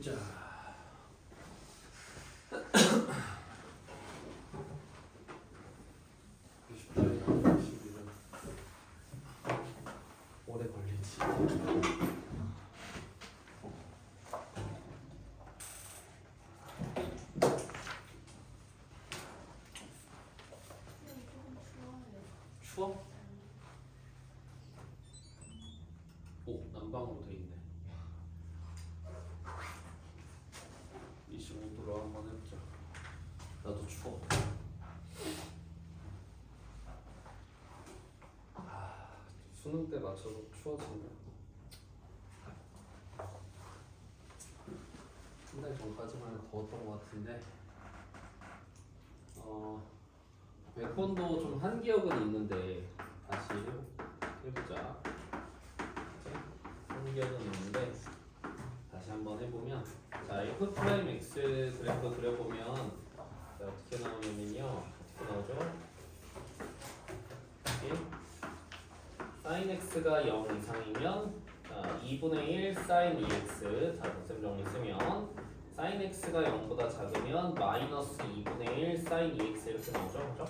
보자. 오래 걸리지. 추워? 오, 난방으로 돼 있네. 25도로 한번 해보자. 나도 추워. 수능 때 맞춰서 추워지면 한 달 전까지만 더웠던 것 같은데 백번도 좀 한 기억은 있는데 다시 해보자. 한 기억은 있는데 다시 한번 해보면 자 f 프라임 x 그래프 그려보면 어떻게 나오냐면요. 어떻게 나오죠? sin x가 0 이상이면 2분의 1 sin 2x 자 곱셈 정리 쓰면 sin x가 0보다 작으면 마이너스 2분의 1 sin 2x 이렇게 나오죠, 그죠?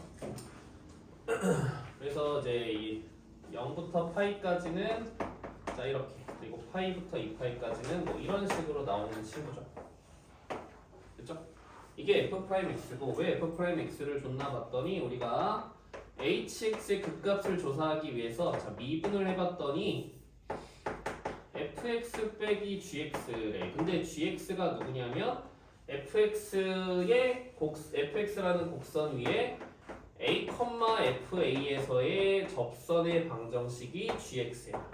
그래서 이제 이 0부터 파이까지는 자 이렇게 그리고 파이부터 2파이까지는 뭐 이런 식으로 나오는 친구죠, 그죠? 이게 f 프라임 x고 왜 f 프라임 x를 줬나 봤더니 우리가 hx의 극값을 조사하기 위해서 자 미분을 해봤더니 fx 빼기 gx래. 근데 gx가 누구냐면 fx라는 곡선 위에 a, fa에서의 접선의 방정식이 gx야.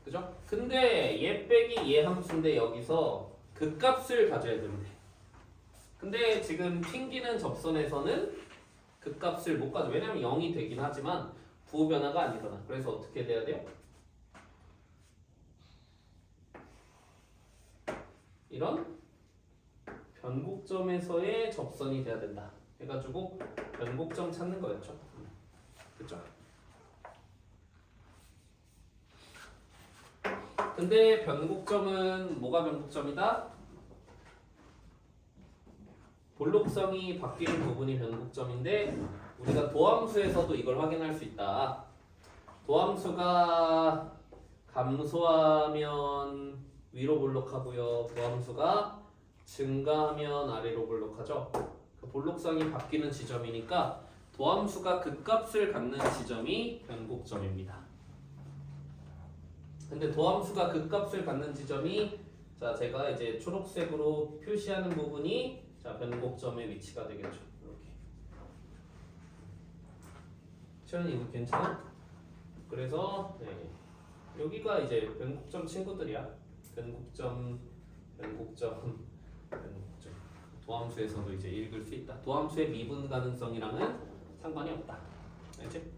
그죠? 근데 얘 빼기 얘 함수인데 여기서 극값을 가져야 되는데 근데 지금 튕기는 접선에서는 극값을 못 가져. 왜냐면 0이 되긴 하지만 부호 변화가 아니잖아. 그래서 어떻게 돼야 돼요? 이런 변곡점에서의 접선이 돼야 된다. 해가지고 변곡점 찾는 거였죠. 그쵸? 근데 변곡점은 뭐가 변곡점이다? 볼록성이 바뀌는 부분이 변곡점인데 우리가 도함수에서도 이걸 확인할 수 있다. 도함수가 감소하면 위로 볼록하고요. 도함수가 증가하면 아래로 볼록하죠. 그 볼록성이 바뀌는 지점이니까 도함수가 극값을 갖는 지점이 변곡점입니다. 근데 도함수가 극값을 갖는 지점이 자 제가 이제 초록색으로 표시하는 부분이 자 변곡점의 위치가 되겠죠. 이렇게. 시연이 이거 괜찮아? 그래서 네. 여기가 이제 변곡점 친구들이야. 변곡점. 도함수에서도 이제 읽을 수 있다. 도함수의 미분 가능성이랑은 상관이 없다. 알지?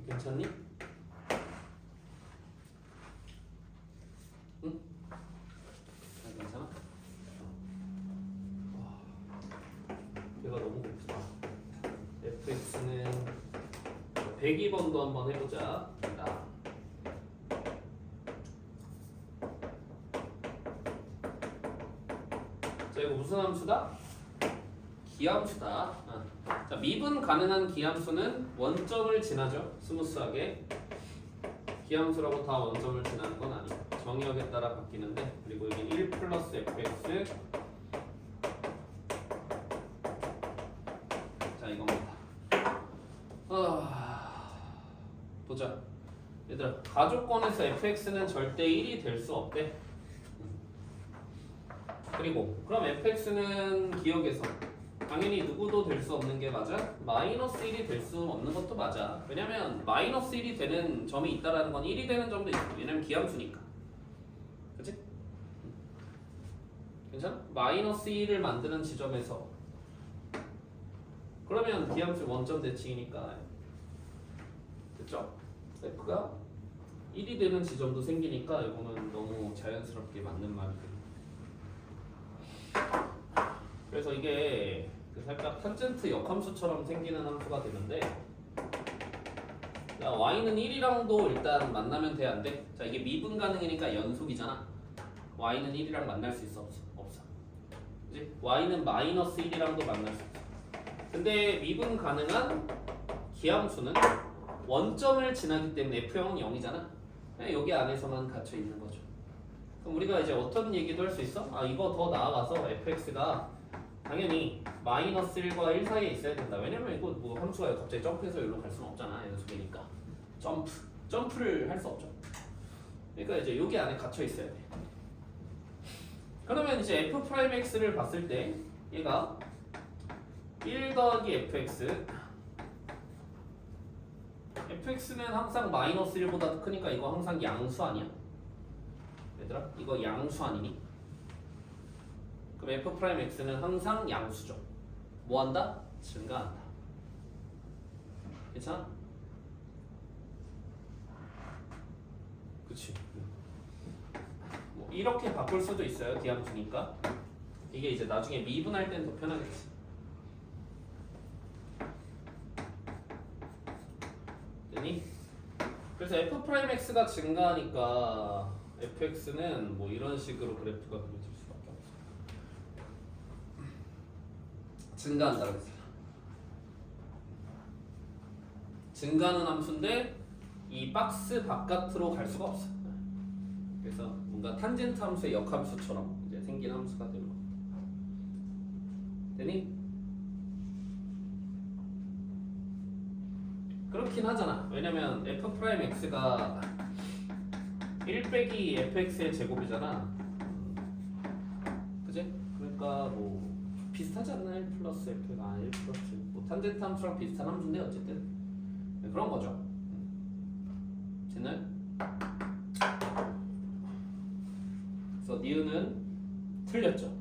괜찮니? 응? 괜찮아? 배가 너무 고프다. fx는 102번도 한번 해보자. 자 이거 무슨 함수다? 기함수다. 자 미분 가능한 기함수는 원점을 지나죠. 스무스하게. 기함수라고 다 원점을 지나는 건 아니고 정의역에 따라 바뀌는데 그리고 이게 1 플러스 fx 자 이겁니다. 보자. 얘들아 가족권에서 fx는 절대 1이 될 수 없대. 그리고 그럼 fx는 기억에서 당연히 누구도 될 수 없는 게 맞아? 마이너스 1이 될 수 없는 것도 맞아. 왜냐면 마이너스 1이 되는 점이 있다라는 건 1이 되는 점도 있어. 왜냐면 기함수니까. 그치? 괜찮아? 마이너스 1을 만드는 지점에서 그러면 기함수 원점 대칭이니까 됐죠? f가 1이 되는 지점도 생기니까 이거는 너무 자연스럽게 맞는 말이에요. 그래서 이게 살짝 탄젠트 역함수처럼 생기는 함수가 되는데 자, y는 1이랑도 일단 만나면 돼, 안 돼? 자, 이게 미분 가능이니까 연속이잖아. y는 1이랑 만날 수 있어, 없어? 없어. 그치? y는 마이너스 1이랑도 만날 수 있어. 근데 미분 가능한 기함수는 원점을 지나기 때문에 f형은 0이잖아. 여기 안에서만 갇혀 있는 거죠. 그럼 우리가 이제 어떤 얘기도 할 수 있어? 아, 이거 더 나아가서 fx가 당연히 마이너스 1과 1 사이에 있어야 된다. 왜냐면 이거 뭐 함수가 갑자기 점프해서 여기로 갈 수는 없잖아. 연속이니까. 점프를 할 수 없죠. 그러니까 이제 여기 안에 갇혀 있어야 돼. 그러면 이제 f'x를 봤을 때 얘가 1 더하기 fx fx는 항상 마이너스 1보다 크니까 이거 항상 양수 아니야? 얘들아 이거 양수 아니니? 그럼 f'x는 항상 양수죠. 뭐한다? 증가한다. 괜찮아? 그치. 뭐 이렇게 바꿀 수도 있어요. 기함수니까. 이게 이제 나중에 미분할 땐 더 편하겠지. 되니? 그래서 f'x가 증가하니까 fx는 뭐 이런 식으로 그래프가 그려질 수밖에 없어. 증가한다 그랬어. 증가하는 함수인데 이 박스 바깥으로 갈 수가 없어. 그래서 뭔가 탄젠트 함수의 역함수처럼 이제 생긴 함수가 되는 거. 되니? 그렇긴 하잖아. 왜냐면 f'x가 1 빼기 fx의 제곱이잖아. 그지? 그러니까 뭐 비슷하지 않나? 1 플러스 f가 1 플러스 뭐 탄젠트 함수랑 비슷한 함수인데 어쨌든 그런 거죠. 됐나요? 그래서 니은은 틀렸죠.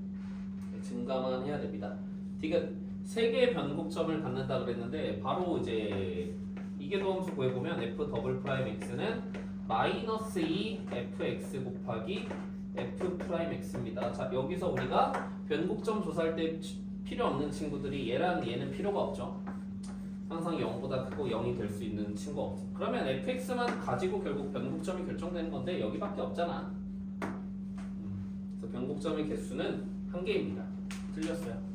증가만 해야 됩니다. 디귿 3개의 변곡점을 갖는다 그랬는데 바로 이제 이계도함수 구해보면 f 더블 프라임 x는 마이너스 2 fx 곱하기 f 프라임 x입니다. 자 여기서 우리가 변곡점 조사할 때 필요 없는 친구들이 얘랑 얘는 필요가 없죠. 항상 0보다 크고 0이 될 수 있는 친구가 없어. 그러면 fx만 가지고 결국 변곡점이 결정되는 건데 여기밖에 없잖아. 그래서 변곡점의 개수는 1개입니다. 틀렸어요.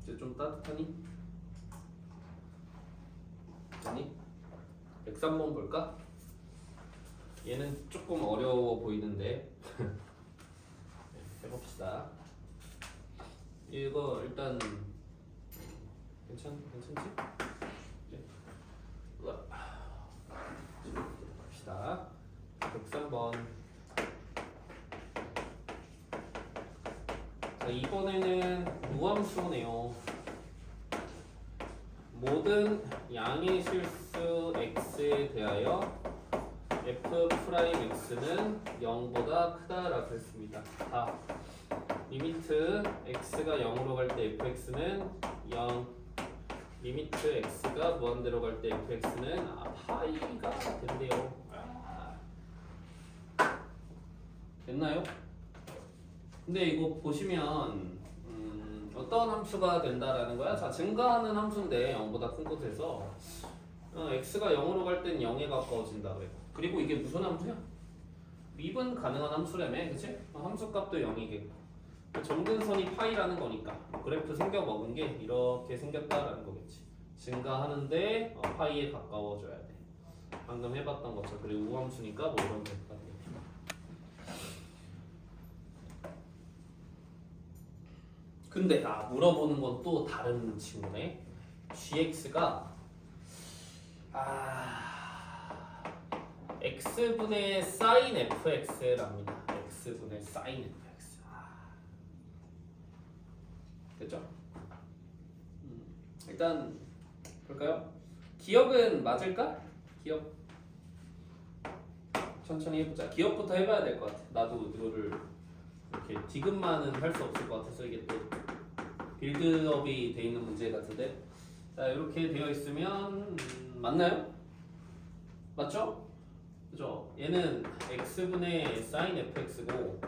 이제 좀 따뜻하니? 아니? 103번 볼까? 얘는 조금 어려워 보이는데 해봅시다. 이거 일단 괜찮지? 네. 봅시다. 103번. 자, 이번에는 무함수네요. 모든 양의 실수 x에 대하여 f 프라임 x는 0보다 크다라고 했습니다. 아, 리미트 x가 0으로 갈 때 fx는 0, 리미트 x가 무한대로 갈 때 fx는 파이가 된대요. 됐나요? 근데 이거 보시면 어떤 함수가 된다라는 거야? 자, 증가하는 함수인데 0보다 큰 곳에서 x가 0으로 갈 땐 0에 가까워진다 그래. 그리고 이게 무슨 함수야? 미분 가능한 함수라며, 그치? 함수값도 0이겠고 점근선이 파이라는 거니까 그래프 생겨 먹은 게 이렇게 생겼다라는 거겠지. 증가하는데 파이에 가까워져야 돼. 방금 해봤던 것처럼. 그리고 우함수니까 뭐 이런 그래프가 되겠지. 근데 물어보는 건 또 다른 친구네. gx가 x분의 sin fx랍니다. x분의 sin fx. 됐죠? 일단 볼까요? 기억은 맞을까? 기억 천천히 해보자. 기억부터 해봐야 될 것 같아. 나도 이거를 이렇게 디귿만은 할 수 없을 것 같아서 이게 또 빌드업이 돼 있는 문제 같은데. 자, 이렇게 되어 있으면 맞나요? 맞죠? 그죠? 얘는 x분의 sin fx고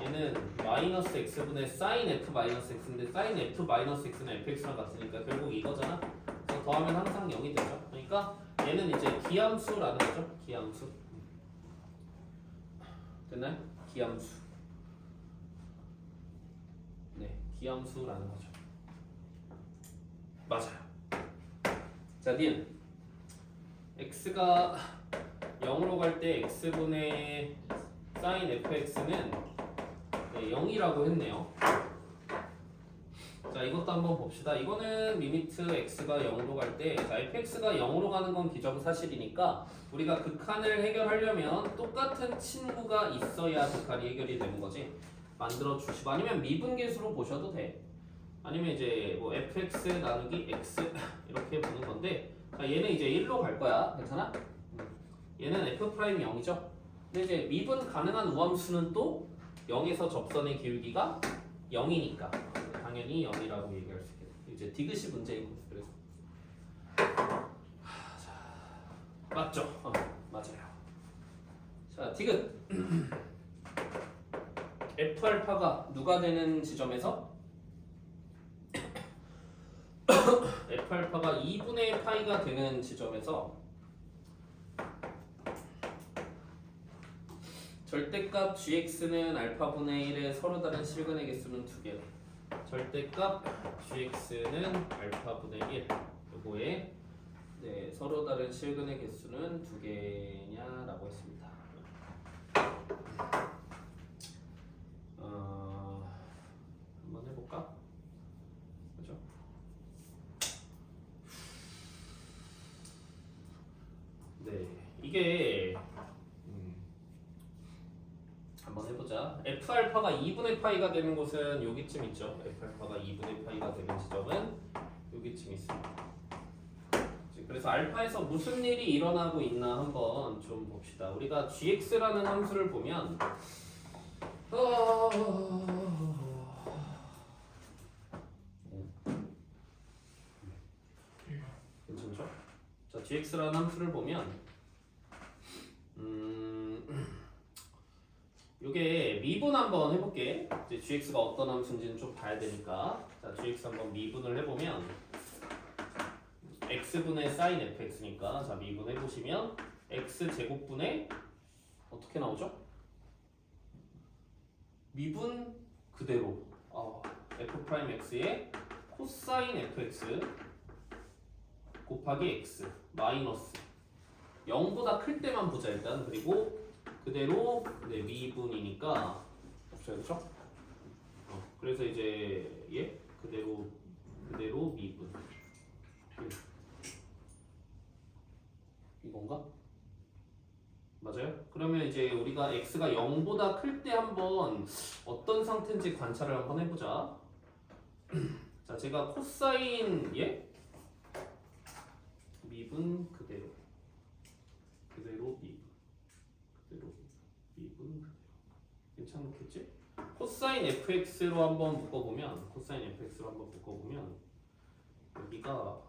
얘는 마이너스 x분의 sin f 마이너스 x인데 sin f 마이너스 x는 fx랑 같으니까 결국 이거잖아. 그래서 더하면 항상 0이 되죠. 그러니까 얘는 이제 기함수라는 거죠. 기함수. 됐나요? 기함수. 네, 기함수라는 거죠. 맞아요. 자, 니은 x가 0으로 갈 때 x분의 sin fx는 네, 0이라고 했네요. 자, 이것도 한번 봅시다. 이거는 리미트 x가 0으로 갈 때, 자, fx가 0으로 가는 건 기정사실이니까 우리가 극한을 해결하려면 똑같은 친구가 있어야 극한이 해결이 되는 거지. 만들어 주시고 아니면 미분계수로 보셔도 돼. 아니면 이제 뭐 fx 나누기 x 이렇게 보는 건데, 자, 얘는 이제 1로 갈 거야. 괜찮아? 얘는 f 프라임 0이죠. 근데 이제 미분 가능한 우함수는 또 0에서 접선의 기울기가 0이니까 당연히 0이라고 얘기할 수 있겠네. 이제 디귿이 문제이고 그래서 맞죠? 맞아요. 자, 디귿 f 알파가 누가 되는 지점에서 f 알파가 2분의 파이가 되는 지점에서 절대값 gx는 알파분의 1의 서로 다른 실근의 개수는 2개. 절대값 gx는 알파분의 1 요거에 네, 서로 다른 실근의 개수는 2개냐라고 했습니다. 한번 해볼까? 그죠? 네, 이게 한번 해보자. f 알파가 2분의 파이가 되는 곳은 여기쯤 있죠. f 알파가 2분의 파이가 되는 지점은 여기쯤 있습니다. 그래서 알파에서 무슨 일이 일어나고 있나 한번 좀 봅시다. 우리가 gx라는 함수를 보면 괜찮죠? 자, gx라는 함수를 보면 요게 미분 한번 해볼게. 이제 gx가 어떤 함수인지는 좀 봐야 되니까. 자, gx 한번 미분을 해보면 x분의 sin fx니까 자, 미분 해보시면 x 제곱분의 어떻게 나오죠? 미분 그대로 f 프라임 x의 코사인 fx 곱하기 x 마이너스 0보다 클 때만 보자 일단. 그리고 그대로 네, 미분이니까 없어요, 그렇죠? 그래서 이제 얘 그대로 미분 이건가? 맞아요? 그러면 이제 우리가 x가 0보다 클 때 한번 어떤 상태인지 관찰을 한번 해보자. 자, 제가 코사인 얘 미분 그대로 미분 괜찮겠지? 코사인 fx로 한번 묶어보면 여기가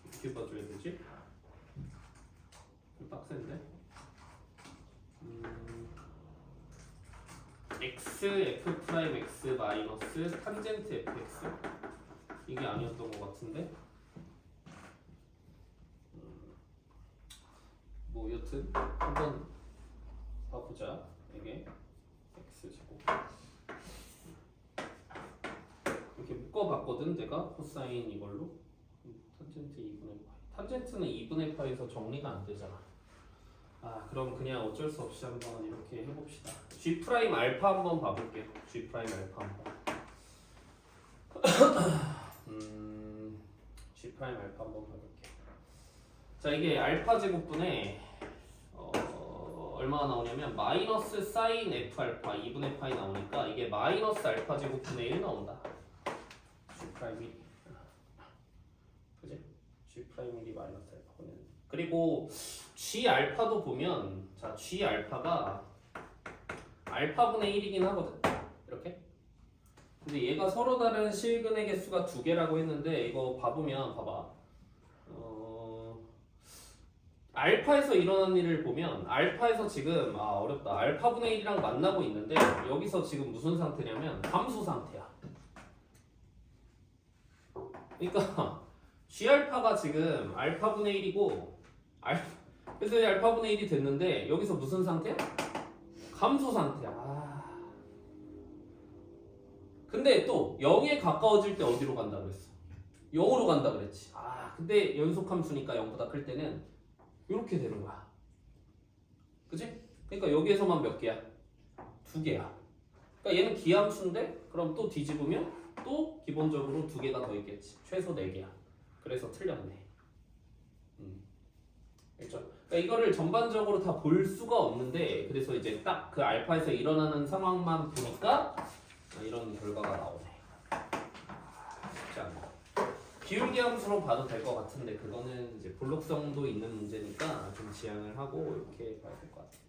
어떻게 봐줘야 되지? 좀 빡센데? x f 프라임 x 마이너스 탄젠트 fx 이게 아니었던 것 같은데? 뭐 여튼 한번 봐보자. 이게 x 제곱 이렇게 묶어봤거든 내가 코사인 이걸로. 탄젠트 2분의 파이. 탄젠트는 2분의 파이에서 정리가 안 되잖아. 그럼 그냥 어쩔 수 없이 한번 이렇게 해봅시다. g 프라임 알파 한번 봐볼게요. g 프라임 알파 한번. g 프라임 알파 한번 봐볼게요. 자, 이게 알파 제곱분에 얼마가 나오냐면 마이너스 사인 f 알파 2분의 파이 나오니까 이게 마이너스 알파 제곱분의 1 나온다. g 프라임 1 그지? g 프라임 1이 마이너스 알파분의 1. 그리고 g 알파도 보면 자, g 알파가 알파분의 1이긴 하거든. 이렇게. 근데 얘가 서로 다른 실근의 개수가 2개라고 했는데 이거 봐보면 봐봐. 알파에서 일어난 일을 보면 알파에서 지금 어렵다. 알파분의 1이랑 만나고 있는데 여기서 지금 무슨 상태냐면 감소 상태야. 그러니까 G알파가 지금 알파분의 1이고 그래서 알파분의 1이 됐는데 여기서 무슨 상태야? 감소 상태야. 근데 또 0에 가까워질 때 어디로 간다 그랬어? 0으로 간다 그랬지. 근데 연속함수니까 0보다 클 때는 이렇게 되는 거야. 그치? 그러니까 여기에서만 몇 개야? 2개야. 그러니까 얘는 기함수인데 그럼 또 뒤집으면 또 기본적으로 2개가 더 있겠지. 최소 4개야. 그래서 틀렸네. 그렇죠? 그러니까 이거를 전반적으로 다 볼 수가 없는데 그래서 이제 딱 그 알파에서 일어나는 상황만 보니까 이런 결과가 나오네. 쉽지 않네. 비율기 함수로 봐도 될 것 같은데 그거는 이제 볼록성도 있는 문제니까 좀 지양을 하고 이렇게 봐야 될 것 같아요.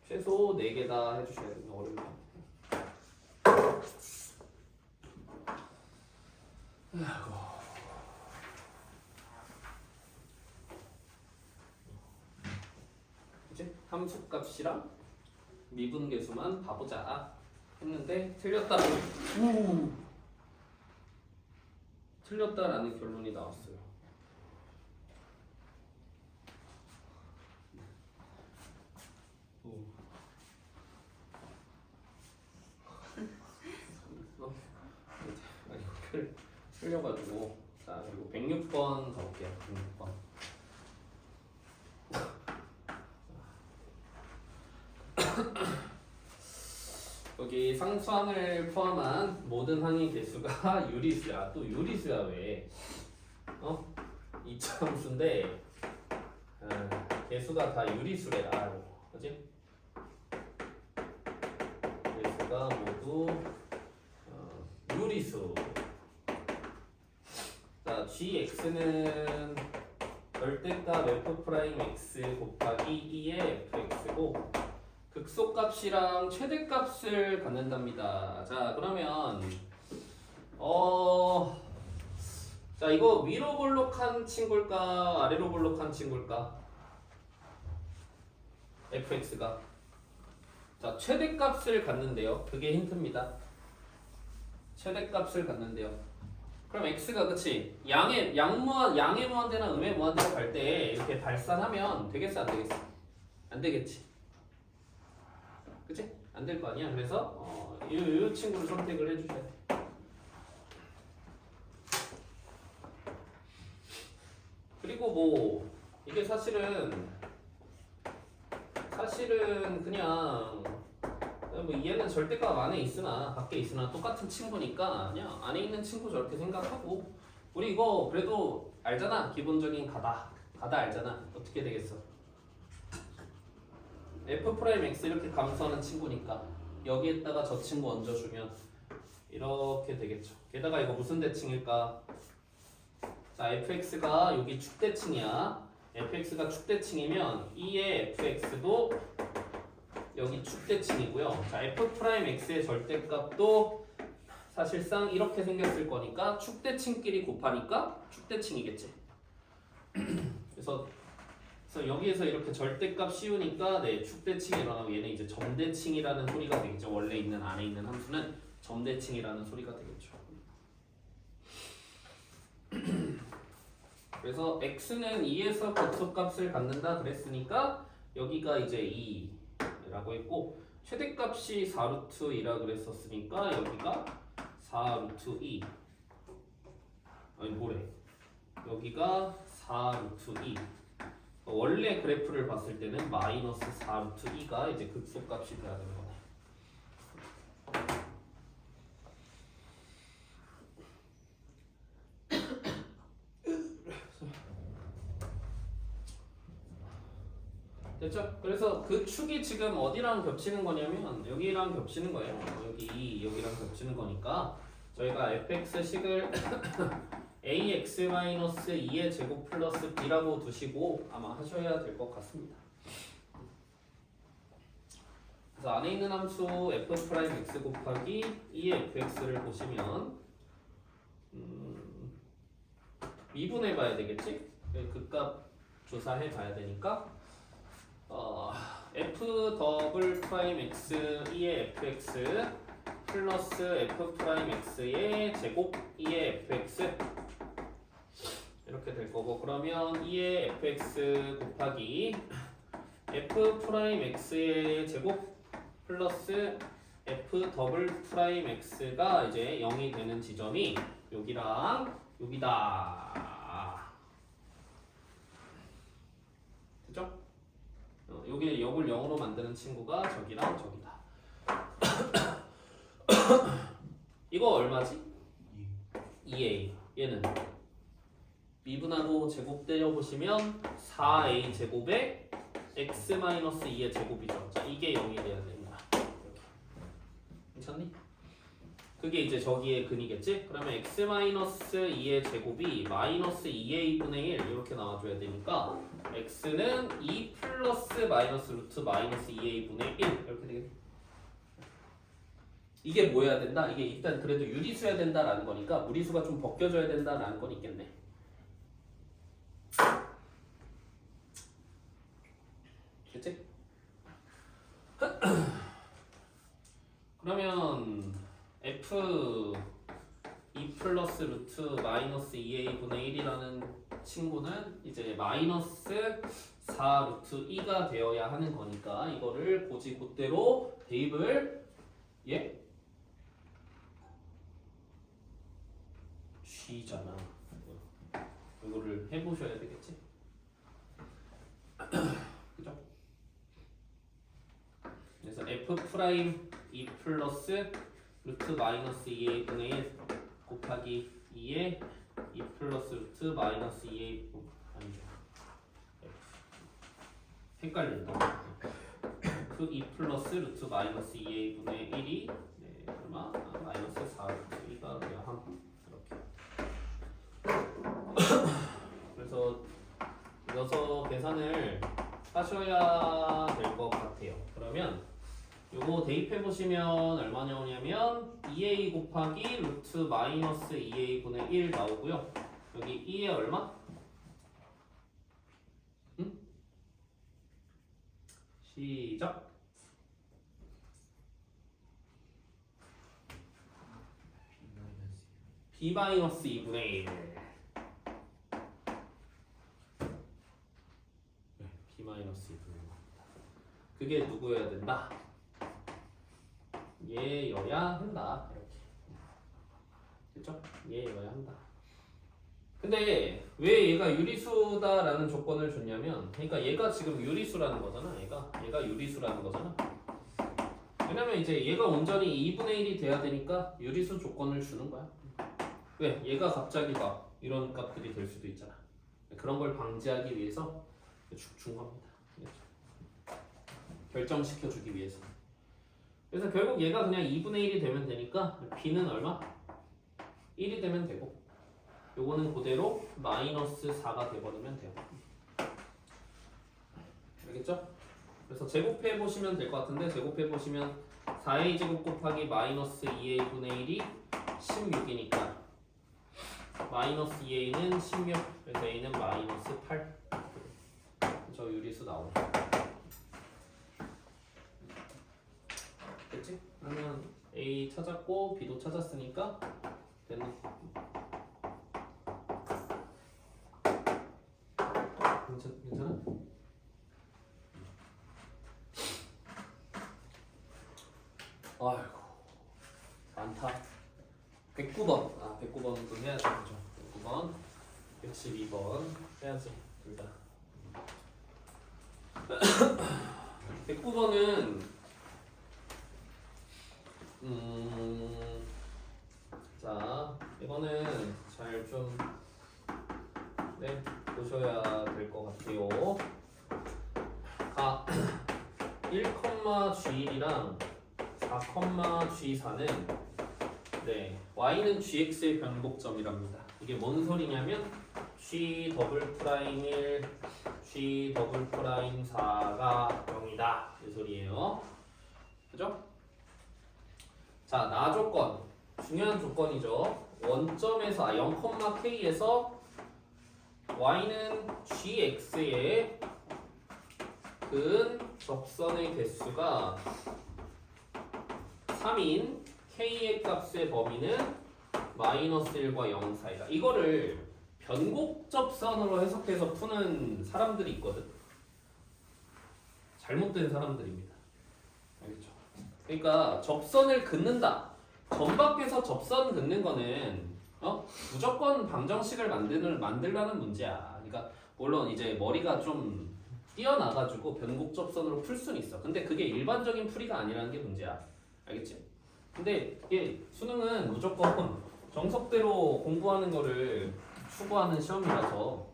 최소 4개다 해주셔야 되는 어려운 것 같아요. 이제 함수값이랑 미분계수만 봐보자 했는데 틀렸다라는 결론이 나왔어요. 틀려가지고 자 그리고 106번 가볼게요. 106번. 여기 상수항을 포함한 모든 항의 개수가 유리수야. 또 유리수야 왜? 이차함수인데 개수가 다 유리수래. 그지? 개수가 모두 유리수. 자, gx는 절대값 f'(x) 곱하기 2의 fx고 극소값이랑 최대값을 갖는답니다. 자, 그러면 자, 이거 위로 볼록한 친구일까 아래로 볼록한 친구일까? fx가 자, 최대값을 갖는데요. 그게 힌트입니다. 최대값을 갖는데요. 그럼 x가 그치? 양의 무한대나 음의 무한대로 갈 때 이렇게 발산하면 되겠어 안 되겠어? 안 되겠지. 그치? 안 될 거 아니야. 그래서 이 친구를 선택을 해주셔야 돼. 그리고 뭐 이게 사실은 그냥 뭐 얘는 절대값 안에 있으나 밖에 있으나 똑같은 친구니까 그냥 안에 있는 친구 저렇게 생각하고 우리 이거 그래도 알잖아. 기본적인 가다 알잖아. 어떻게 되겠어? f'(x) 이렇게 감소하는 친구니까 여기에다가 저 친구 얹어주면 이렇게 되겠죠. 게다가 이거 무슨 대칭일까? 자, fx가 여기 축대칭이야. fx가 축대칭이면 2의 fx도 여기 축대칭이고요. 자, f'x의 절대값도 사실상 이렇게 생겼을 거니까 축대칭끼리 곱하니까 축대칭이겠지. 그래서 여기에서 이렇게 절대값 씌우니까 축대칭이 일어나고 얘는 이제 점대칭이라는 소리가 되겠죠. 원래 있는 안에 있는 함수는 점대칭이라는 소리가 되겠죠. 그래서 x는 2에서 극소값을 갖는다 그랬으니까 여기가 이제 2라고 했고 최대값이 4루트2라 그랬었으니까 여기가 4루트2 아니 뭐래 여기가 4루트2 원래 그래프를 봤을 때는 마이너스 4루트2가 이제 극소값이 돼야 되는 거네. 됐죠? 그래서 그 축이 지금 어디랑 겹치는 거냐면 여기랑 겹치는 거예요. 여기랑 겹치는 거니까 저희가 fx식을 ax-2의 제곱 플러스 b라고 두시고 아마 하셔야 될 것 같습니다. 그래서 안에 있는 함수 f'(x) 곱하기 2의 fx를 보시면 미분해 봐야 되겠지? 그 값 조사해 봐야 되니까 f 더블 프라임 x 2의 fx 플러스 f 프라임 x의 제곱 2의 fx 이렇게 될 거고, 그러면 2의 fx 곱하기 f 프라임 x의 제곱 플러스 f 더블 프라임 x가 이제 0이 되는 지점이 여기랑 여기다. 됐죠? 여기 역을 0으로 만드는 친구가 저기랑 저기다. 이거 얼마지? 2a. 얘는 미분하고 제곱 때려보시면 4a 제곱에 x-2의 제곱이죠. 자, 이게 0이 돼야 됩니다. 이렇게. 괜찮니? 그게 이제 저기의 근이겠지? 그러면 x-2의 제곱이 마이너스 2a분의 1 이렇게 나와줘야 되니까 x는 2 플러스 마이너스 루트 마이너스 2a분의 1 이렇게 되겠네. 이게 뭐 해야 된다? 이게 일단 그래도 유리수여야 된다라는 거니까 무리수가 좀 벗겨져야 된다라는 건 있겠네. 됐지? 그러면 f 2 플러스 루트 마이너스 2a분의 1이라는 친구는 이제 마이너스 4 루트 2가 되어야 하는 거니까 이거를 고지 곧대로 대입을 G잖아. 이거를 해보셔야 되겠지? 그죠? 그래서 f 프라임 2 플러스 루트 마이너스 2a분의 1 곱하기 2에 2 플러스 루트 마이너스 2a 아니죠. 헷갈린다. f 2 플러스 루트 마이너스 2a분의 1이 얼마? 마이너스 4 루트 2가 돼야 함. 그래서 이어서 계산을 하셔야 될 것 같아요. 그러면 요거 대입해 보시면 얼마 나오냐면 2a 곱하기 루트 마이너스 2a분의 1 나오고요. 여기 2에 얼마? 응? 시작. b 마이너스 2분의 1. b 마이너스 2분의 1. 그게 누구여야 된다? 얘여야 한다. 이렇게. 그쵸? 얘여야 한다. 근데 왜 얘가 유리수다라는 조건을 줬냐면, 그러니까 얘가 지금 유리수라는 거잖아. 얘가 유리수라는 거잖아. 왜냐면 이제 얘가 온전히 2분의 1이 돼야 되니까 유리수 조건을 주는 거야. 왜? 얘가 갑자기 막 이런 값들이 될 수도 있잖아. 그런 걸 방지하기 위해서 준 겁니다. 결정시켜주기 위해서. 그래서 결국 얘가 그냥 2분의 1이 되면 되니까 b는 얼마? 1이 되면 되고, 요거는 그대로 마이너스 4가 돼버리면 돼요. 알겠죠? 그래서 제곱해 보시면 될 것 같은데, 제곱해 보시면 4a 제곱 곱하기 마이너스 2a분의 1이 16이니까 마이너스 2a는 16, 그래서 a는 마이너스 8. 저 유리수 나오네. 됐지? 그러면 A 찾았고 B도 찾았으니까 됐네. 괜찮아? 아이고 많다. 109번. 109번도 해야죠. 그죠? 109번 112번 해야지. 둘 다. 109번은 자, 이거는 잘 좀 보셔야 될 것 같아요. 1,G1이랑 4,G4는 y는 gx의 변곡점이랍니다. 이게 뭔 소리냐면 g 더블 프라임 1, g 더블 프라임 4가 0이다 이 소리예요. 그죠? 자, 나 조건 중요한 조건이죠. 원점에서 0,k에서 y는 gx의 근 접선의 개수가 3인 k의 값의 범위는 -1과 0 사이다. 이거를 변곡 접선으로 해석해서 푸는 사람들이 있거든. 잘못된 사람들입니다. 알겠죠? 그러니까 접선을 긋는다. 점 밖에서 접선 긋는 거는 무조건 방정식을 만들라는 문제야. 그러니까 물론 이제 머리가 좀 뛰어나가지고 변곡 접선으로 풀 수는 있어. 근데 그게 일반적인 풀이가 아니라는 게 문제야. 알겠지? 근데 이게 수능은 무조건 정석대로 공부하는 거를 추구하는 시험이라서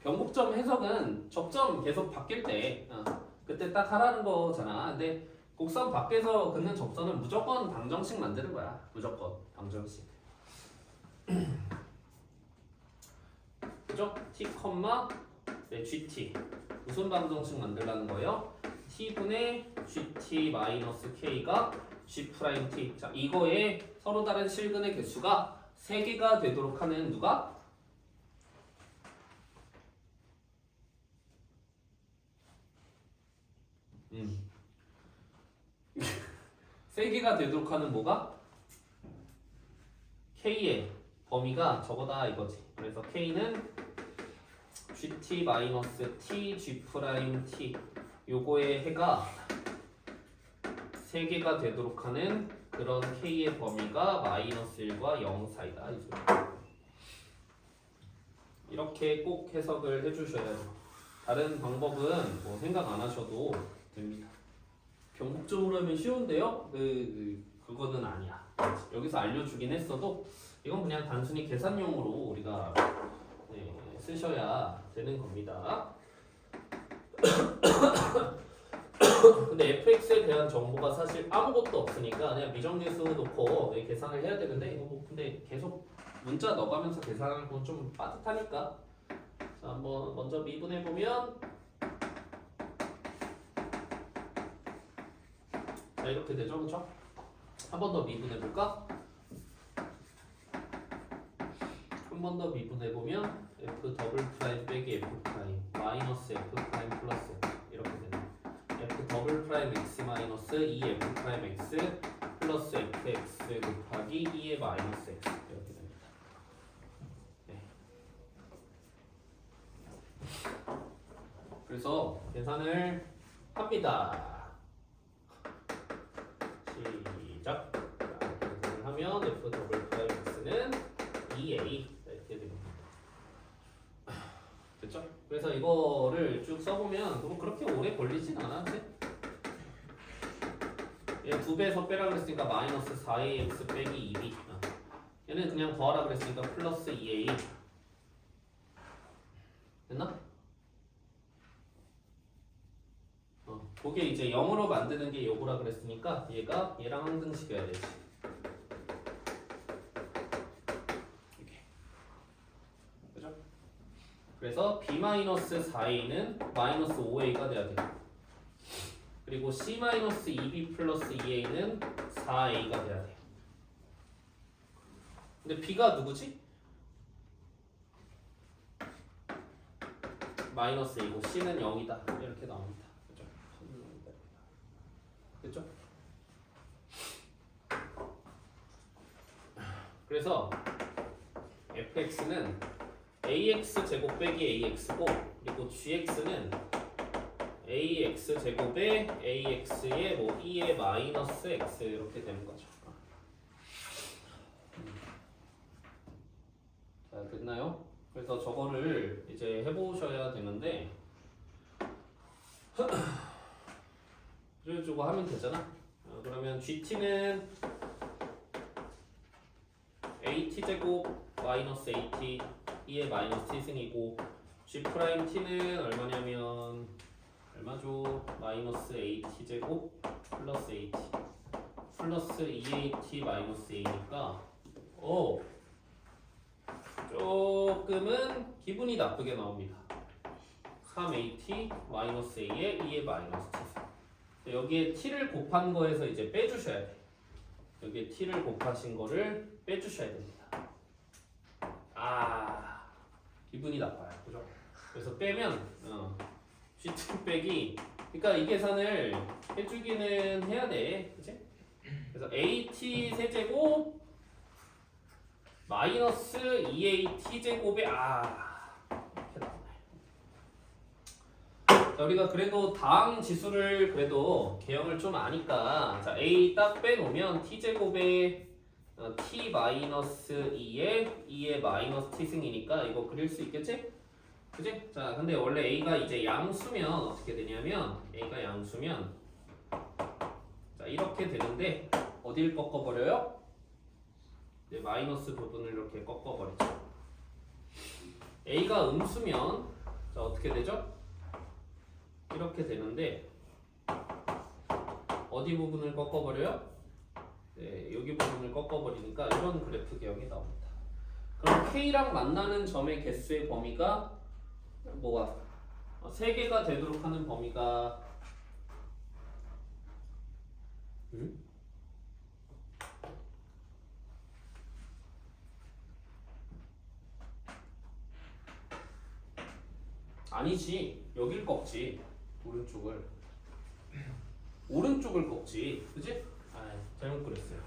변곡점 해석은 적점 계속 바뀔 때 그때 딱 하라는 거잖아. 근데 곡선 밖에서 긋는 접선은 무조건 방정식 만드는 거야. 무조건 방정식. 그죠? t, gt 무슨 방정식 만들라는 거예요? t분의 gt-k가 g't. 자, 이거에 서로 다른 실근의 개수가 3개가 되도록 하는 누가? 세 개가 되도록 하는 뭐가? k의 범위가 저거다 이거지. 그래서 k는 gt-t g't 요거의 해가 3개가 되도록 하는 그런 k의 범위가 -1과 0 사이다. 이렇게 꼭 해석을 해주셔야 돼요. 다른 방법은 뭐 생각 안 하셔도 됩니다. 변곡점으로 하면 쉬운데요? 그거는 아니야. 여기서 알려주긴 했어도 이건 그냥 단순히 계산용으로 우리가 쓰셔야 되는 겁니다. 근데 fx에 대한 정보가 사실 아무것도 없으니까 그냥 미정계수 놓고 계산을 해야 되는데 이거 뭐 근데 계속 문자 넣어가면서 계산하는 건 좀 빠듯하니까 자 한번 먼저 미분해 보면 자 이렇게 되죠, 그렇죠? 한 번 더 미분해 볼까? 한 번 더 미분해 보면 f 더블 프라임 빼기 f 프라임 마이너스 f 프라임 플러스 이렇게 되네. f 더블 프라임 x 마이너스 2f 프라임 x 플러스 fx 곱하기 2의 마이너스 x 이렇게 됩니다. 네. 그래서 계산을 합니다. 시작. 계산을 하면 f 더블 프라임 x는 2a 이렇게 됩니다. 됐죠? 그래서 이거를 쭉 써보면 뭐 그렇게 오래 걸리진 않아. 얘 2배에서 빼라 그랬으니까 마이너스 4ax 빼기 2b. 얘는 그냥 더하라 그랬으니까 플러스 2a. 됐나? 그게 이제 0으로 만드는 게 요거라 그랬으니까 얘가 얘랑 항등식이어야 되지. 이렇게. 그죠? 그래서 b-4a는 마이너스 5a가 돼야 돼. 그리고 c-2b 플러스 2a는 4a가 돼야 돼. 근데 b가 누구지? 마이너스 2고 c는 0이다. 이렇게 나옵니다. 그죠? 됐죠? 그래서 fx는 ax 제곱 빼기 ax고 그리고 gx는 ax 제곱에 ax의 뭐 2의 마이너스 x 이렇게 되는 거죠. 자, 됐나요? 그래서 저거를 이제 해보셔야 되는데 그래가지고 하면 되잖아. 그러면 gt는 at 제곱 마이너스 at 2의 마이너스 t승이고 g't는 얼마냐면 얼마죠? 마이너스 at 제곱 플러스 at 플러스 2at 마이너스 a니까 조금은 기분이 나쁘게 나옵니다. 3at 마이너스 a에 2의 마이너스 t. 여기에 t를 곱한 거에서 이제 빼주셔야 돼. 여기에 t를 곱하신 거를 빼주셔야 됩니다. 기분이 나빠요. 그죠? 그래서 빼면 C2 빼기 그러니까 이 계산을 해주기는 해야 돼. 그치? 그래서 AT 세제곱 마이너스 2AT 제곱에 이렇게 나오네. 자, 우리가 그래도 다항 지수를 그래도 개형을 좀 아니까 자 A 딱 빼놓으면 T 제곱에 T 마이너스 2에 마이너스 T 승이니까 이거 그릴 수 있겠지? 그지? 자, 근데 원래 A가 이제 양수면 어떻게 되냐면 A가 양수면 자 이렇게 되는데 어딜 꺾어버려요? 네, 마이너스 부분을 이렇게 꺾어버리죠. A가 음수면 자 어떻게 되죠? 이렇게 되는데 어디 부분을 꺾어버려요? 네, 여기 부분을 꺾어버리니까 이런 그래프 개형이 나옵니다. 그럼 K랑 만나는 점의 개수의 범위가 뭐가? 3개가 되도록 하는 범위가 아니지. 여길 꺾지. 오른쪽을 꺾지. 그지? 잘못 그랬어요.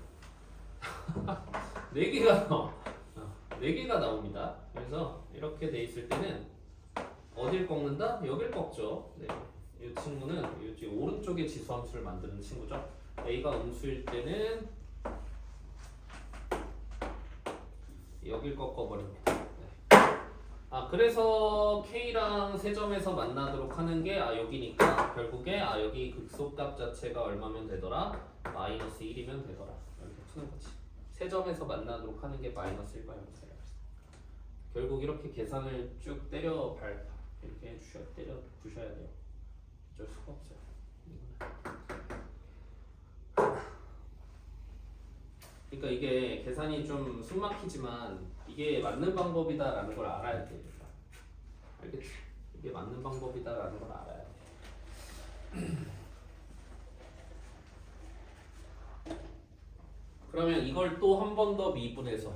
4개가 나옵니다. 그래서 이렇게 돼 있을 때는 어딜 꺾는다? 여길 꺾죠. 네. 이 친구는 이 오른쪽에 지수함수를 만드는 친구죠. A가 음수일 때는 여길 꺾어버립니다. 그래서 K랑 세 점에서 만나도록 하는 게 여기니까 결국에 여기 극소값 자체가 얼마면 되더라? 마이너스 1이면 되더라. 이렇게 푸는 거지. 세 점에서 만나도록 하는 게 마이너스 1과 0사이야. 결국 이렇게 계산을 쭉 이렇게 때려 부셔야 돼요. 어쩔 수가 없어요. 그러니까 이게 계산이 좀 숨막히지만 이게 맞는 방법이다라는 걸 알아야 돼. 알겠지? 이게 맞는 방법이다라는 걸 알아야 돼. 그러면 이걸 또 한 번 더 미분해서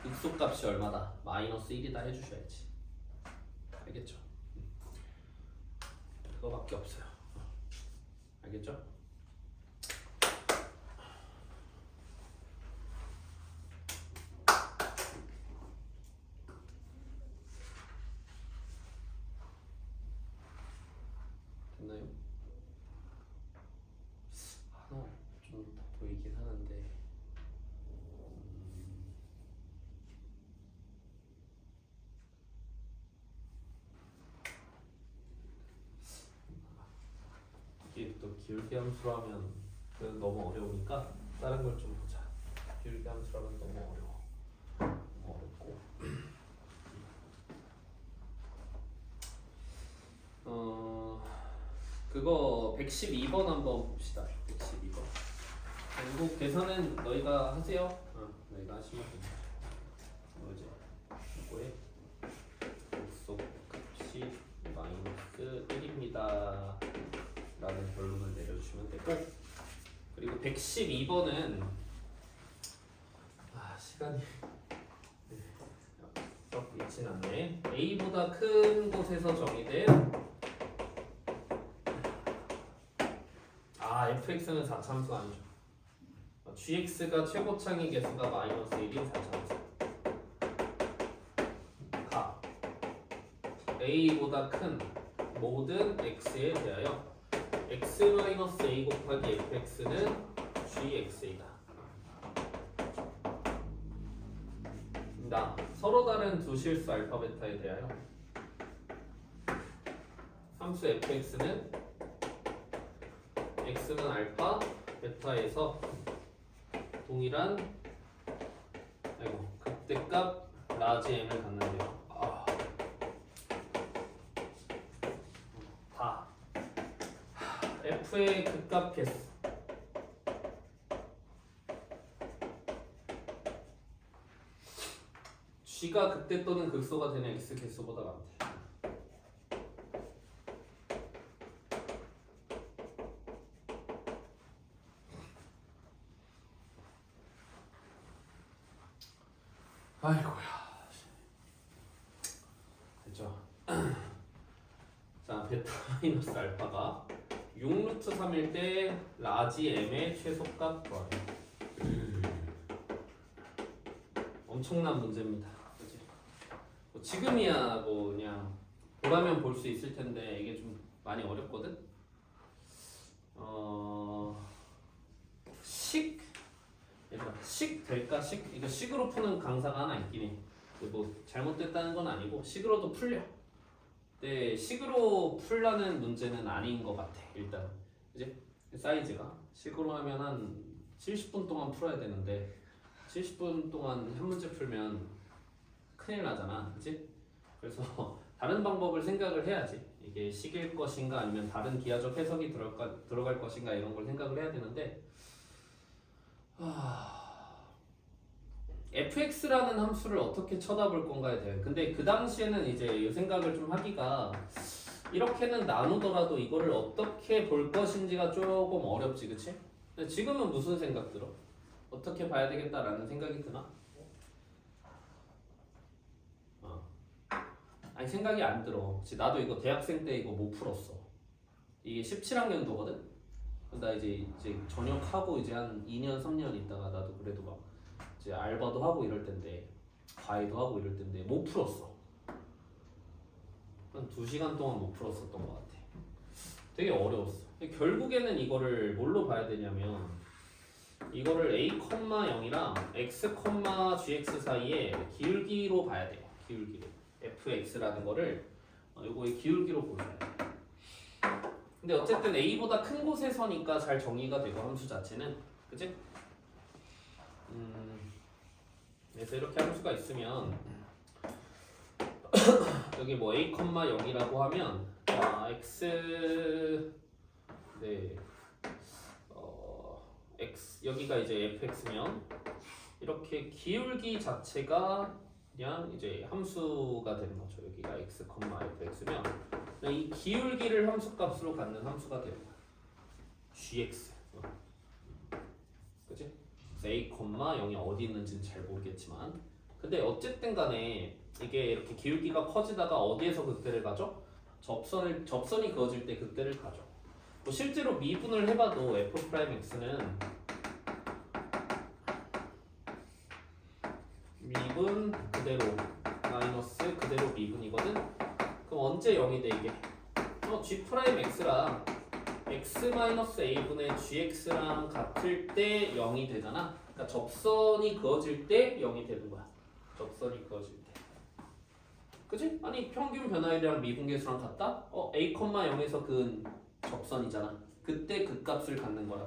극소값이 얼마다? 마이너스 1이다 해주셔야지. 알겠죠? 그거밖에 없어요. 알겠죠? 됐나요? 하나 좀 더 보이긴 하는데 이게 또 기울기 함수로 하면 너무 어려우니까 다른 걸 좀 보자. 기울기 함수로 하면 너무 어려워. 너무 어렵고 그거 112번 한번 봅시다. 112번. 결국 계산은 너희가 하세요. 너희가 하시면 됩니다. 이제 이거에 극소값이 마이너스 1입니다. 라는 결론을 내려주시면 되고 그리고 112번은 시간이 썩 있진 않네. A보다 큰 곳에서 정의된 fx는 4참수 아니죠. gx가 최고창의 개수가 마이너스 1인 4참수 가 a보다 큰 모든 x에 대하여 x-a 곱하기 fx는 gx이다. 서로 다른 두 실수 알파 베타에 대하여 함수 fx는 x는 알파 베타에서 동일한 극대값 라지 m을 갖는데요. 다 f의 극값 개수 g가 극대 또는 극소가 되는 x 개수보다 많대. 아이고야. 베타 마이너스 알파가 6루트 3일 때 라지 m의 최소값 구하래. 엄청난 문제입니다. 그치? 뭐 지금이야 뭐 그냥 보라면 볼 수 있을 텐데 이게 좀 많이 어렵거든. 식 될까? 이거 식으로 푸는 강사가 하나 있긴 해. 뭐 잘못됐다는 건 아니고 식으로도 풀려. 근데 식으로 풀라는 문제는 아닌 것 같아. 일단 이제 사이즈가 식으로 하면 한 70분 동안 풀어야 되는데 70분 동안 한 문제 풀면 큰일 나잖아, 그치? 그래서 다른 방법을 생각을 해야지. 이게 식일 것인가 아니면 다른 기하적 해석이 들어갈 것인가 이런 걸 생각을 해야 되는데 fx라는 함수를 어떻게 쳐다볼 건가에 대한 근데 그 당시에는 이제 이 생각을 좀 하기가 이렇게는 나누더라도 이거를 어떻게 볼 것인지가 조금 어렵지, 그치? 근데 지금은 무슨 생각 들어? 어떻게 봐야 되겠다라는 생각이 드나? 아니 생각이 안 들어. 나도 이거 대학생 때 이거 못 풀었어. 이게 17학년도거든. 나 이제 전역하고 이제 한 2년 3년 있다가 나도 그래도 막 이제 알바도 하고 이럴 텐데 과외도 하고 이럴 텐데 못 풀었어. 한 2시간 동안 못 풀었었던 것 같아. 되게 어려웠어. 결국에는 이거를 뭘로 봐야 되냐면 이거를 a,0이랑 x, gx 사이에 기울기로 봐야 돼요. 기울기로. fx라는 거를 요거의 기울기로 보셔야 돼. 근데 어쨌든 a보다 큰 곳에서니까 잘 정의가 되고 함수 자체는 그치? 그래서 이렇게 함수가 있으면 여기 뭐 a, 0이라고 하면 x 네 x 여기가 이제 fx면 이렇게 기울기 자체가 그냥 이제 함수가 되는 거죠. 여기가 x, fx면 이 기울기를 함수값으로 갖는 함수가 되는 거야. gx. 그치? a, 0이 어디 있는지는 잘 모르겠지만 근데 어쨌든 간에 이게 이렇게 기울기가 커지다가 어디에서 극대를 가죠? 접선이 그어질 때 극대를 가죠. 뭐 실제로 미분을 해봐도 f'x는 미분 그대로 마이너스 그대로 미분이거든. 그럼 언제 0이 돼 이게? g'x랑 x-a분의 gx랑 같을 때 0이 되잖아. 그러니까 접선이 그어질 때 0이 되는 거야. 접선이 그어질 때. 그치? 아니 평균 변화율이랑 미분계수랑 같다? a, 0에서 그은 접선이잖아. 그때 그 값을 갖는 거라.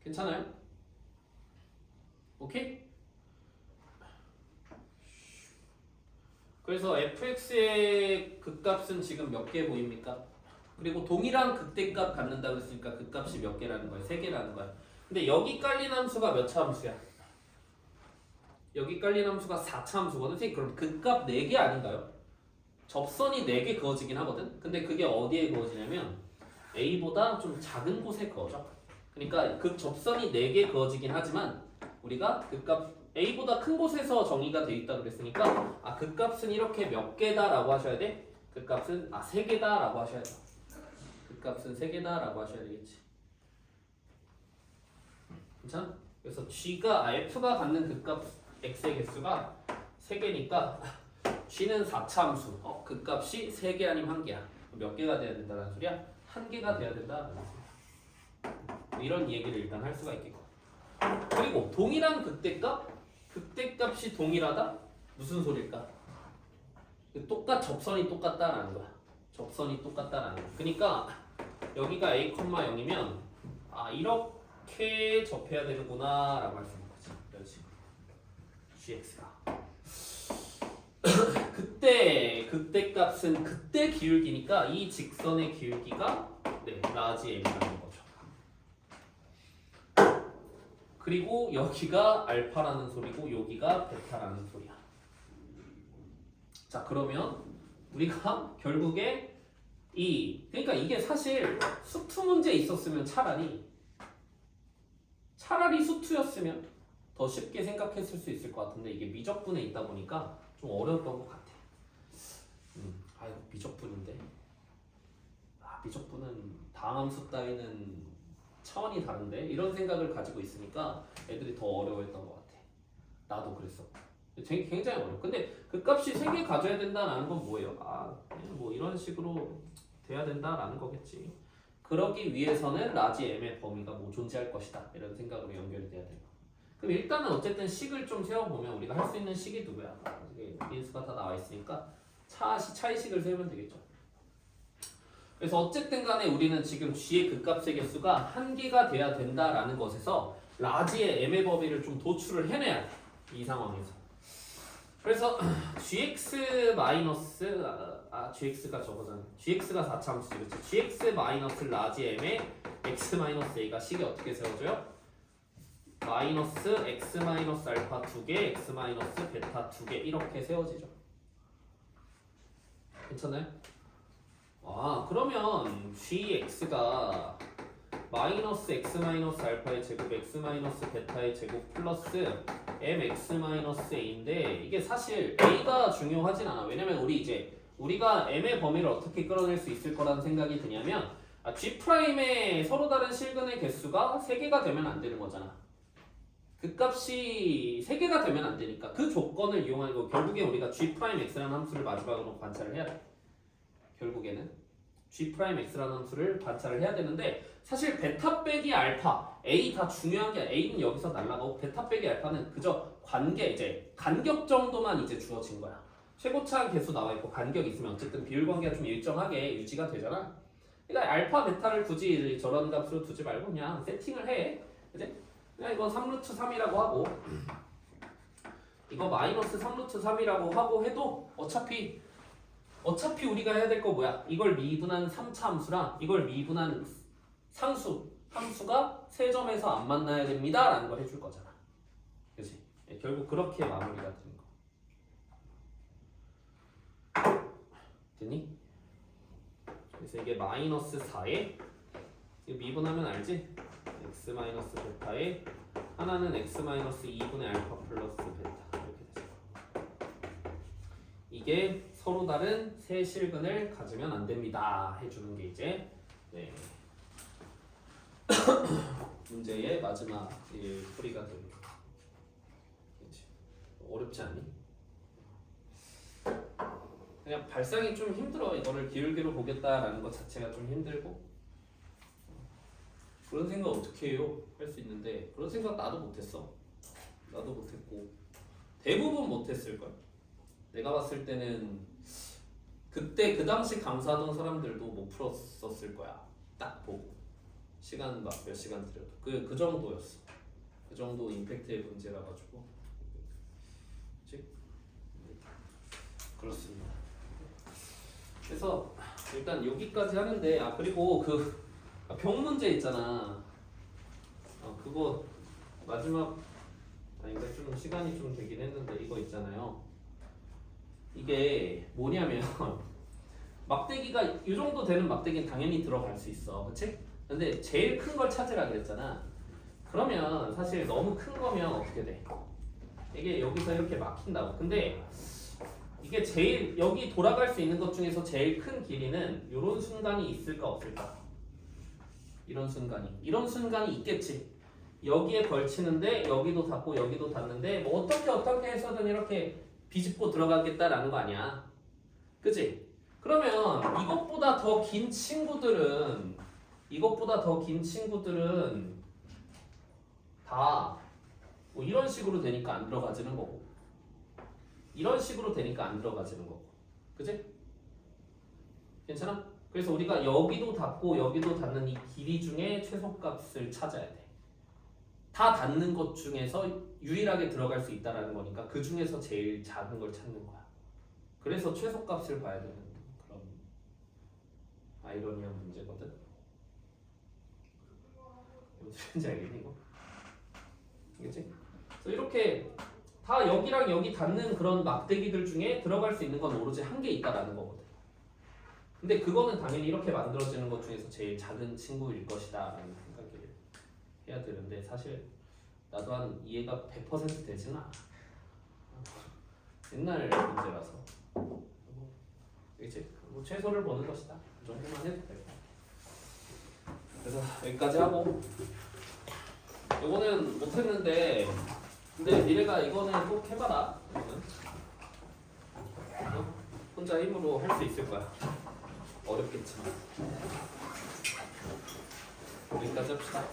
괜찮아요? 오케이? 그래서 fx의 극값은 지금 몇 개 보입니까? 그리고 동일한 극대값 갖는다고 했으니까 극값이 몇 개라는 거야? 3개라는 거야. 근데 여기 깔린 함수가 몇 차 함수야? 여기 깔린 함수가 4차 함수거든. 선생님 그럼 극값 4개 아닌가요? 접선이 4개 그어지긴 하거든. 근데 그게 어디에 그어지냐면 a보다 좀 작은 곳에 그어져. 그러니까 극접선이 4개 그어지긴 하지만 우리가 극값 a보다 큰 곳에서 정의가 돼 있다 그랬으니까 극값은 이렇게 몇 개다라고 하셔야 돼. 극값은 3개다라고 하셔야 돼. 극값은 3개다라고 하셔야 되겠지. 괜찮아? 그래서 f가 갖는 극값 x의 개수가 3개니까 g는 4차 함수. 극값이 3개 아니면 1개야. 몇 개가 돼야 된다는 소리야? 1개가 돼야 된다. 이런 얘기를 일단 할 수가 있겠고. 그리고 동일한 극대값이 동일하다? 무슨 소릴까? 접선이 똑같다라는 거야. 접선이 똑같다라는 거야. 그러니까 여기가 a, 0이면 이렇게 접해야 되는구나 라고 할 수 있는 거지. 이런 식으로 gx가 극대값은 극대 기울기니까 이 직선의 기울기가 라지 m이라는 거죠. 그리고 여기가 알파라는 소리고 여기가 베타라는 소리야. 자 그러면 우리가 결국에 그러니까 이게 사실 수투 문제 있었으면 차라리 수투였으면 더 쉽게 생각했을 수 있을 것 같은데 이게 미적분에 있다 보니까 좀 어려웠던 것 같아. 이거 미적분인데 미적분은 다함수 따위는 차원이 다른데 이런 생각을 가지고 있으니까 애들이 더 어려워했던 것 같아. 나도 그랬어. 굉장히 어려워. 근데 그 값이 3개 가져야 된다는 건 뭐예요? 그냥 뭐 이런 식으로 돼야 된다라는 거겠지. 그러기 위해서는 라지 m의 범위가 뭐 존재할 것이다 이런 생각으로 연결이 돼야 돼요. 그럼 일단은 어쨌든 식을 좀 세워보면 우리가 할 수 있는 식이 누구야? 이게 인수가 다 나와 있으니까 차이식을 세우면 되겠죠. 그래서 어쨌든 간에 우리는 지금 g의 극값의 개수가 1개가 돼야 된다라는 것에서 라지의 m의 범위를 좀 도출을 해내야 돼. 이 상황에서. 그래서 gx 마이너스 gx가 저거잖아. gx가 4차함수지, 그렇지? gx 마이너스 라지 m의 x 마이너스 a가 식이 어떻게 세워져요? 마이너스 x 마이너스 알파 2개, x 마이너스 베타 2개 이렇게 세워지죠. 괜찮아요? 그러면 gx가 마이너스 x 마이너스 알파의 제곱 x 마이너스 베타의 제곱 플러스 mx 마이너스 a인데 이게 사실 a가 중요하진 않아. 왜냐면 우리가 m의 범위를 어떻게 끌어낼 수 있을 거라는 생각이 드냐면 g 프라임의 서로 다른 실근의 개수가 3개가 되면 안 되는 거잖아. 그 값이 3개가 되면 안 되니까 그 조건을 이용하고 결국에 우리가 g 프라임 x라는 함수를 마지막으로 관찰을 해야 돼. 결국에는 g 프라임 x라는 함수를 관찰을 해야 되는데 사실 베타 빼기 알파 a 다 중요한 게 아니라 a는 여기서 날라가고 베타 빼기 알파는 그저 간격 정도만 주어진 거야. 최고차 개수 나와 있고 간격이 있으면 어쨌든 비율 관계가 좀 일정하게 유지가 되잖아. 그러니까 알파 베타를 굳이 저런 값으로 두지 말고 그냥 세팅을 해. 그지? 그냥 이건 3루트 3이라고 하고 이거 마이너스 3루트 3이라고 하고 해도 어차피 우리가 해야 될 거 뭐야? 이걸 미분한 3차 함수랑 이걸 미분한 함수가 세 점에서 안 만나야 됩니다 라는 걸 해줄 거잖아. 그치? 결국 그렇게 마무리가 되는 거. 됐니? 그래서 이게 마이너스 4에 미분하면 알지? x 마이너스 베타에 하나는 x 마이너스 2분의 알파 플러스 베타 이렇게 되죠. 이게 서로 다른 세 실근을 가지면 안 됩니다 해주는 게 이제 문제의 마지막 풀이가 됩니다. 어렵지 않니? 그냥 발상이 좀 힘들어. 이거를 기울기로 보겠다라는 것 자체가 좀 힘들고 그런 생각 어떻게 해요? 할 수 있는데 그런 생각 나도 못했어. 나도 못했고 대부분 못했을걸. 내가 봤을 때는 그때 그 당시 강사하던 사람들도 못 풀었었을 거야. 딱 보고 시간 막 몇 시간 들여도 그 정도였어. 그 정도 임팩트의 문제라 가지고 그렇지? 그렇습니다. 그래서 일단 여기까지 하는데 그리고 그 병 문제 있잖아. 그거 마지막 그러니까 좀 시간이 좀 되긴 했는데 이거 있잖아요. 이게 뭐냐면 막대기가 이 정도 되는 막대기는 당연히 들어갈 수 있어, 그치? 근데 제일 큰 걸 찾으라 그랬잖아. 그러면 사실 너무 큰 거면 어떻게 돼? 이게 여기서 이렇게 막힌다고. 근데 이게 제일 여기 돌아갈 수 있는 것 중에서 제일 큰 길이는 이런 순간이 있을까 없을까? 이런 순간이 있겠지. 여기에 걸치는데 여기도 닫고 여기도 닫는데 뭐 어떻게 해서든 이렇게 비집고 들어가겠다라는 거 아니야. 그치? 그러면 이것보다 더 긴 친구들은 다 뭐 이런 식으로 되니까 안 들어가지는 거고 이런 식으로 되니까 안 들어가지는 거고. 그치? 괜찮아? 그래서 우리가 여기도 닫고 여기도 닫는 이 길이 중에 최소값을 찾아야 돼. 다 닫는 것 중에서 유일하게 들어갈 수 있다라는 거니까 그 중에서 제일 작은 걸 찾는 거야. 그래서 최소값을 봐야 되는 그런 아이러니한 문제거든. 무슨지 알겠니 이거? 알겠지? 그래서 이렇게 다 여기랑 여기 닿는 그런 막대기들 중에 들어갈 수 있는 건 오로지 한 개 있다라는 거거든. 근데 그거는 당연히 이렇게 만들어지는 것 중에서 제일 작은 친구일 것이다 라는 생각을 해야 되는데 사실 나도 한 이해가 100% 되지는 않아. 옛날 문제라서 그치? 뭐 최소를 보는 것이다. 그 정도만 해도 될 것 같아. 그래서 여기까지 하고 이거는 못했는데 근데 니네가 이거는 꼭 해봐라. 이거는 혼자 힘으로 할 수 있을 거야. 어렵겠지만 여기까지 합시다.